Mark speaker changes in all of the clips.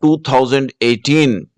Speaker 1: 2018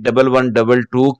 Speaker 1: 1122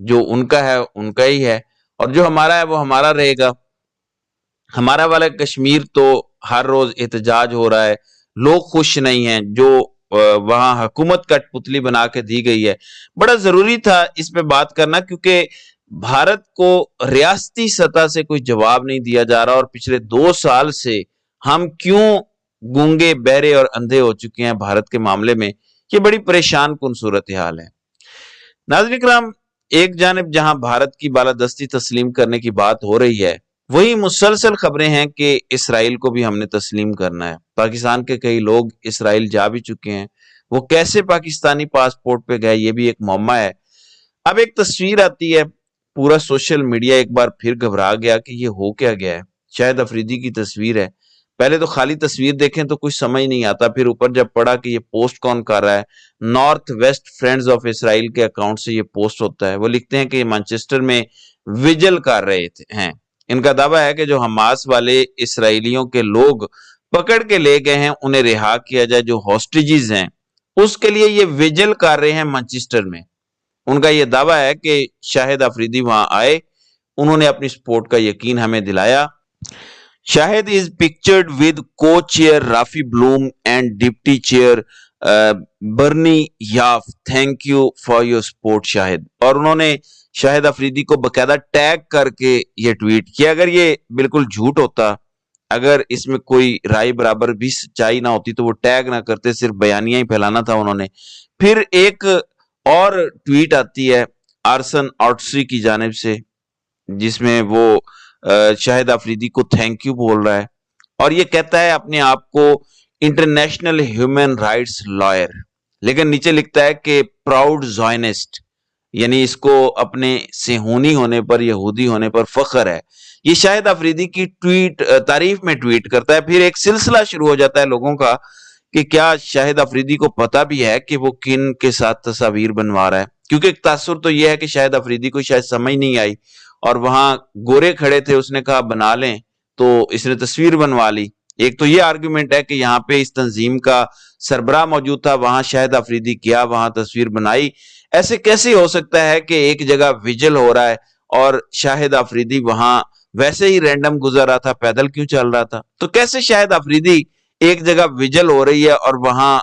Speaker 1: جو ان کا ہے ان کا ہی ہے، اور جو ہمارا ہے وہ ہمارا رہے گا۔ ہمارا والا کشمیر تو ہر روز احتجاج ہو رہا ہے، لوگ خوش نہیں ہیں، جو وہاں حکومت کٹ پتلی بنا کے دی گئی ہے۔ بڑا ضروری تھا اس پہ بات کرنا، کیونکہ بھارت کو ریاستی سطح سے کوئی جواب نہیں دیا جا رہا، اور پچھلے 2 سال سے ہم کیوں گونگے بہرے اور اندھے ہو چکے ہیں بھارت کے معاملے میں، یہ بڑی پریشان کن صورتحال ہے۔ ناظرین کرام، ایک جانب جہاں بھارت کی بالادستی تسلیم کرنے کی بات ہو رہی ہے، وہی مسلسل خبریں ہیں کہ اسرائیل کو بھی ہم نے تسلیم کرنا ہے۔ پاکستان کے کئی لوگ اسرائیل جا بھی چکے ہیں، وہ کیسے پاکستانی پاسپورٹ پہ گئے یہ بھی ایک معمہ ہے۔ اب ایک تصویر آتی ہے، پورا سوشل میڈیا ایک بار پھر گھبرا گیا کہ یہ ہو کیا گیا ہے۔ شاہد افریدی کی تصویر ہے، پہلے تو خالی تصویر دیکھیں تو کچھ سمجھ نہیں آتا، پھر اوپر جب پڑھا کہ یہ پوسٹ کون کر رہا ہے، north west friends of Israel کے اکاؤنٹ سے یہ پوسٹ ہوتا ہے۔ وہ لکھتے ہیں کہ یہ مانچسٹر میں ویجل کر رہے ہیں۔ ان کا دعویٰ ہے کہ جو حماس والے اسرائیلیوں کے لوگ پکڑ کے لے گئے ہیں انہیں رہا کیا جائے، جو ہاسٹیجز ہیں اس کے لیے یہ ویجل کر رہے ہیں مانچسٹر میں۔ ان کا یہ دعویٰ ہے کہ شاہد افریدی وہاں آئے، انہوں نے اپنی سپورٹ کا یقین ہمیں دلایا۔ شاہد is pictured with co-chair Raffi Bloom and deputy chair Bernie Yaffe. Thank you for your support Shahid. اور انہوں نے شاہد افریدی کو باقاعدہ ٹیگ کر کے یہ ٹویٹ کیا۔ اگر یہ بالکل جھوٹ ہوتا، اگر اس میں کوئی رائے برابر بھی سچائی نہ ہوتی تو وہ ٹیگ نہ کرتے، صرف بیانیہ ہی پھیلانا تھا انہوں نے۔ پھر ایک اور ٹویٹ آتی ہے آرسن آؤٹسی کی جانب سے، جس میں وہ شاہد افریدی کو تھینک یو بول رہا ہے، اور یہ کہتا ہے اپنے آپ کو انٹرنیشنل ہیومن رائٹس لائر، لیکن نیچے لکھتا ہے کہ پراؤڈ زائنسٹ، یعنی اس کو اپنے صہیونی ہونے پر، یہودی ہونے پر فخر ہے۔ یہ شاہد افریدی کی تعریف میں ٹویٹ کرتا ہے۔ پھر ایک سلسلہ شروع ہو جاتا ہے لوگوں کا کہ کیا شاہد افریدی کو پتا بھی ہے کہ وہ کن کے ساتھ تصاویر بنوا رہا ہے، کیونکہ ایک تاثر تو یہ ہے کہ شاہد افریدی کو شاید سمجھ نہیں آئی، اور وہاں گورے کھڑے تھے، اس نے کہا بنا لیں، تو اس نے تصویر بنوا لی۔ ایک تو یہ آرگومنٹ ہے کہ یہاں پہ اس تنظیم کا سربراہ موجود تھا، وہاں شاہد افریدی کیا، وہاں تصویر بنائی۔ ایسے کیسے ہو سکتا ہے کہ ایک جگہ ویجل ہو رہا ہے اور شاہد افریدی وہاں ویسے ہی رینڈم گزر رہا تھا، پیدل کیوں چل رہا تھا؟ تو کیسے شاہد افریدی ایک جگہ ویجل ہو رہی ہے اور وہاں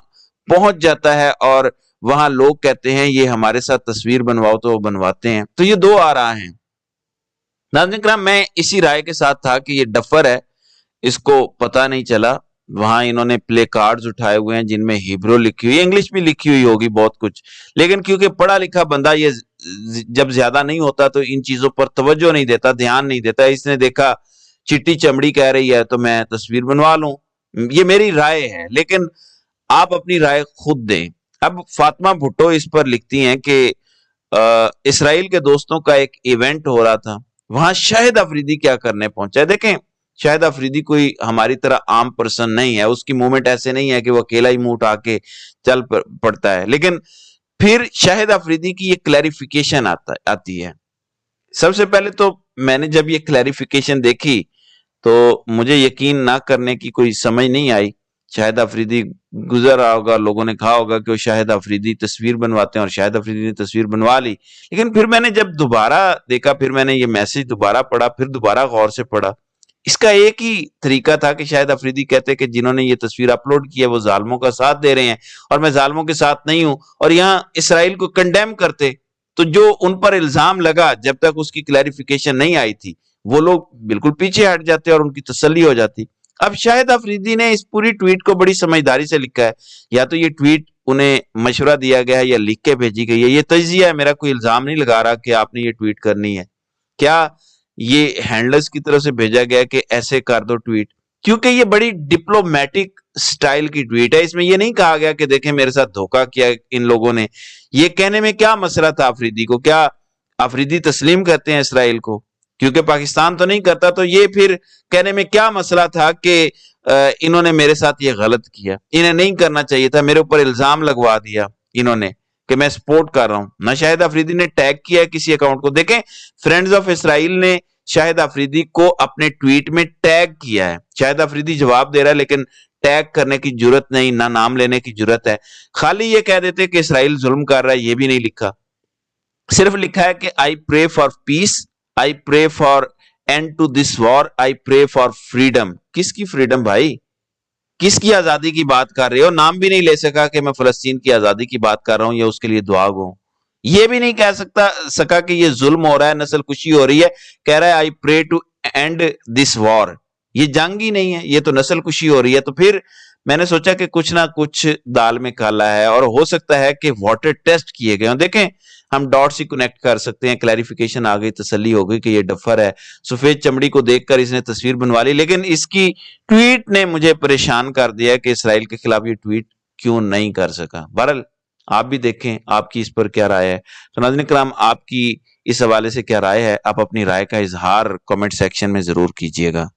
Speaker 1: پہنچ جاتا ہے، اور وہاں لوگ کہتے ہیں یہ ہمارے ساتھ تصویر بنواؤ تو وہ بنواتے ہیں؟ تو یہ دو آراء ہیں۔ ناظرین کرام، میں اسی رائے کے ساتھ تھا کہ یہ ڈفر ہے، اس کو پتہ نہیں چلا۔ وہاں انہوں نے پلے کارڈز اٹھائے ہوئے ہیں جن میں ہیبرو لکھی ہوئی، انگلش بھی لکھی ہوئی ہوگی بہت کچھ، لیکن کیونکہ پڑھا لکھا بندہ یہ جب زیادہ نہیں ہوتا تو ان چیزوں پر توجہ نہیں دیتا، دھیان نہیں دیتا۔ اس نے دیکھا چٹی چمڑی کہہ رہی ہے تو میں تصویر بنوا لوں، یہ میری رائے ہے، لیکن آپ اپنی رائے خود دیں۔ اب فاطمہ بھٹو اس پر لکھتی ہیں کہ اسرائیل کے دوستوں کا ایک ایونٹ ہو رہا تھا، وہاں شاہد افریدی کیا کرنے پہنچا ہے؟ دیکھیں، شاہد افریدی کوئی ہماری طرح عام پرسن نہیں ہے، اس کی موومنٹ ایسے نہیں ہے کہ وہ اکیلا ہی منہ اٹھا کے چل پڑتا ہے۔ لیکن پھر شاہد افریدی کی یہ کلیریفیکیشن آتی ہے۔ سب سے پہلے تو میں نے جب یہ کلیریفیکیشن دیکھی تو مجھے یقین نہ کرنے کی کوئی سمجھ نہیں آئی۔ شاہد افریدی گزر رہا ہوگا، لوگوں نے کہا ہوگا کہ وہ شاہد افریدی تصویر بنواتے ہیں، اور شاہد افریدی نے تصویر بنوا لی۔ لیکن پھر میں نے جب دوبارہ دیکھا، پھر میں نے یہ میسج دوبارہ پڑھا، پھر دوبارہ غور سے پڑھا، اس کا ایک ہی طریقہ تھا کہ شاہد افریدی کہتے کہ جنہوں نے یہ تصویر اپلوڈ کی ہے وہ ظالموں کا ساتھ دے رہے ہیں، اور میں ظالموں کے ساتھ نہیں ہوں، اور یہاں اسرائیل کو کنڈیم کرتے۔ تو جو ان پر الزام لگا جب تک اس کی کلیریفیکیشن نہیں آئی تھی، وہ لوگ بالکل پیچھے ہٹ جاتے اور ان کی تسلی ہو جاتی۔ اب شاہد افریدی نے اس پوری ٹویٹ کو بڑی سمجھداری سے لکھا ہے، یا تو یہ ٹویٹ انہیں مشورہ دیا گیا ہے یا لکھ کے بھیجی گئی ہے، یہ تجزیہ ہے، میرا کوئی الزام نہیں لگا رہا کہ آپ نے یہ ٹویٹ کرنی ہے۔ کیا یہ ہینڈلرز کی طرف سے بھیجا گیا کہ ایسے کر دو ٹویٹ؟ کیونکہ یہ بڑی ڈپلومیٹک سٹائل کی ٹویٹ ہے، اس میں یہ نہیں کہا گیا کہ دیکھیں میرے ساتھ دھوکہ کیا ان لوگوں نے۔ یہ کہنے میں کیا مسئلہ تھا افریدی کو؟ کیا افریدی تسلیم کرتے ہیں اسرائیل کو؟ کیونکہ پاکستان تو نہیں کرتا، تو یہ پھر کہنے میں کیا مسئلہ تھا کہ انہوں نے میرے ساتھ یہ غلط کیا، انہیں نہیں کرنا چاہیے تھا، میرے اوپر الزام لگوا دیا انہوں نے کہ میں سپورٹ کر رہا ہوں۔ نہ شاہد افریدی نے ٹیگ کیا ہے کسی اکاؤنٹ کو۔ دیکھیں، فرینڈز آف اسرائیل نے شاہد افریدی کو اپنے ٹویٹ میں ٹیگ کیا ہے، شاہد افریدی جواب دے رہا ہے لیکن ٹیگ کرنے کی جرت نہیں، نہ نام لینے کی جرت ہے۔ خالی یہ کہہ دیتے کہ اسرائیل ظلم کر رہا ہے، یہ بھی نہیں لکھا۔ صرف لکھا ہے کہ آئی pray for peace, I pray for end to this war, I pray for freedom. کس کی فریڈم بھائی؟ کس کی آزادی کی بات کر رہے ہو؟ نام بھی نہیں لے سکا کہ میں فلسطین کی آزادی کی بات کر رہا ہوں یا اس کے لیے دعا گو۔ یہ بھی نہیں کہہ سکا کہ یہ ظلم ہو رہا ہے، نسل کشی ہو رہی ہے، کہہ رہا ہے آئی پرے ٹو اینڈ دس وار۔ یہ جنگ ہی نہیں ہے، یہ تو نسل کشی ہو رہی ہے۔ تو پھر میں نے سوچا کہ کچھ نہ کچھ دال میں کالا ہے، اور ہو سکتا ہے کہ واٹر ٹیسٹ کیے گئے ہوں۔ دیکھیں ہم ڈاٹ سے کنیکٹ کر سکتے ہیں، کلیریفیکیشن آ گئی، تسلی ہو گئی کہ یہ ڈفر ہے، سفید چمڑی کو دیکھ کر اس نے تصویر بنوا لی۔ لیکن اس کی ٹویٹ نے مجھے پریشان کر دیا کہ اسرائیل کے خلاف یہ ٹویٹ کیوں نہیں کر سکا۔ بہرحال آپ بھی دیکھیں آپ کی اس پر کیا رائے ہے۔ تو ناظرین کرام، آپ کی اس حوالے سے کیا رائے ہے؟ آپ اپنی رائے کا اظہار کمنٹ سیکشن میں ضرور کیجئے گا۔